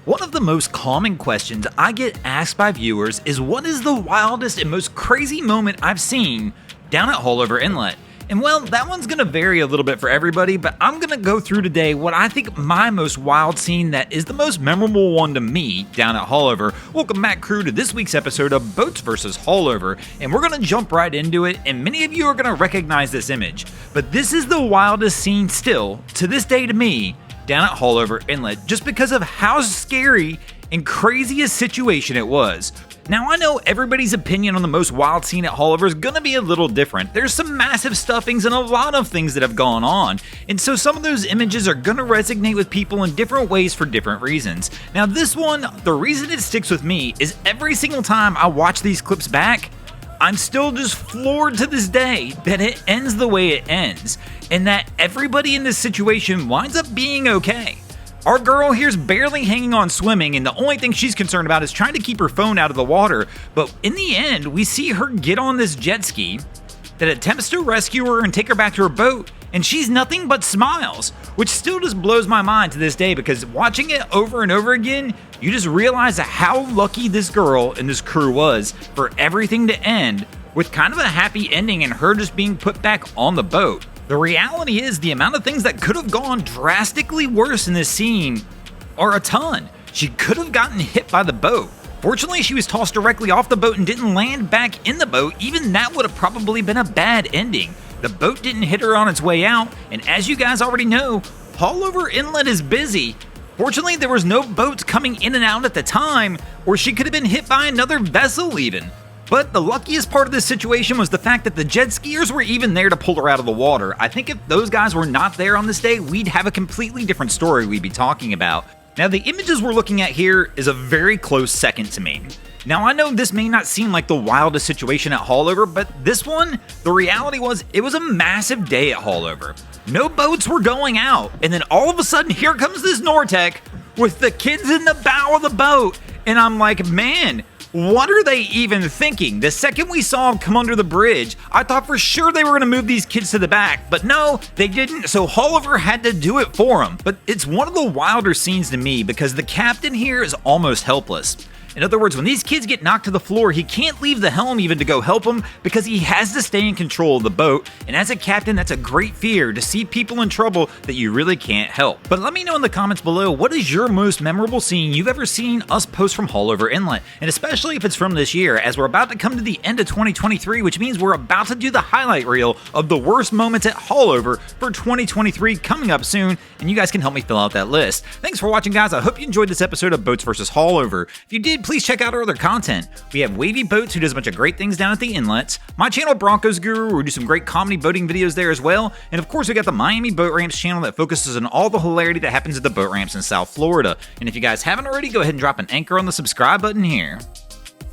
One of the most common questions I get asked by viewers is what is the wildest and most crazy moment I've seen down at Haulover Inlet? And well, that one's going to vary a little bit for everybody, but I'm going to go through today what I think my most wild scene that is the most memorable one to me down at Haulover. Welcome back, crew, to this week's episode of Boats vs. Haulover, and we're going to jump right into it, and many of you are going to recognize this image. But this is the wildest scene still, to this day to me, down at Haulover Inlet, just because of how scary and crazy a situation it was. Now, I know everybody's opinion on the most wild scene at Haulover is gonna be a little different. There's some massive stuffings and a lot of things that have gone on, and so some of those images are gonna resonate with people in different ways for different reasons. Now, this one, the reason it sticks with me is every single time I watch these clips back, I'm still just floored to this day that it ends the way it ends, and that everybody in this situation winds up being okay. Our girl here's barely hanging on swimming, and the only thing she's concerned about is trying to keep her phone out of the water, but in the end, we see her get on this jet ski that attempts to rescue her and take her back to her boat, and she's nothing but smiles, which still just blows my mind to this day, because watching it over and over again, you just realize how lucky this girl and this crew was for everything to end with kind of a happy ending and her just being put back on the boat. The reality is the amount of things that could have gone drastically worse in this scene are a ton. She could have gotten hit by the boat. Fortunately, she was tossed directly off the boat and didn't land back in the boat. Even that would have probably been a bad ending. The boat didn't hit her on its way out, and as you guys already know, Haulover Inlet is busy. Fortunately, there was no boats coming in and out at the time, or she could have been hit by another vessel even. But the luckiest part of this situation was the fact that the jet skiers were even there to pull her out of the water. I think if those guys were not there on this day, we'd have a completely different story we'd be talking about. Now, the images we're looking at here is a very close second to me. Now, I know this may not seem like the wildest situation at Haulover, but this one, the reality was it was a massive day at Haulover. No boats were going out, and then all of a sudden, here comes this Nortec with the kids in the bow of the boat, and I'm like, man, what are they even thinking? The second we saw them come under the bridge, I thought for sure they were going to move these kids to the back, but no, they didn't, so Haulover had to do it for them. But it's one of the wilder scenes to me because the captain here is almost helpless. In other words, when these kids get knocked to the floor, he can't leave the helm even to go help them because he has to stay in control of the boat. And as a captain, that's a great fear to see people in trouble that you really can't help. But let me know in the comments below, what is your most memorable scene you've ever seen us post from Haulover Inlet? And especially if it's from this year, as we're about to come to the end of 2023, which means we're about to do the highlight reel of the worst moments at Haulover for 2023 coming up soon. And you guys can help me fill out that list. Thanks for watching, guys. I hope you enjoyed this episode of Boats vs. Haulover. If you did, please check out our other content. We have Wavy Boats, who does a bunch of great things down at the inlets, my channel Broncos Guru, where we do some great comedy boating videos there as well, and of course we got the Miami Boat Ramps channel that focuses on all the hilarity that happens at the boat ramps in South Florida. And if you guys haven't already, go ahead and drop an anchor on the subscribe button here.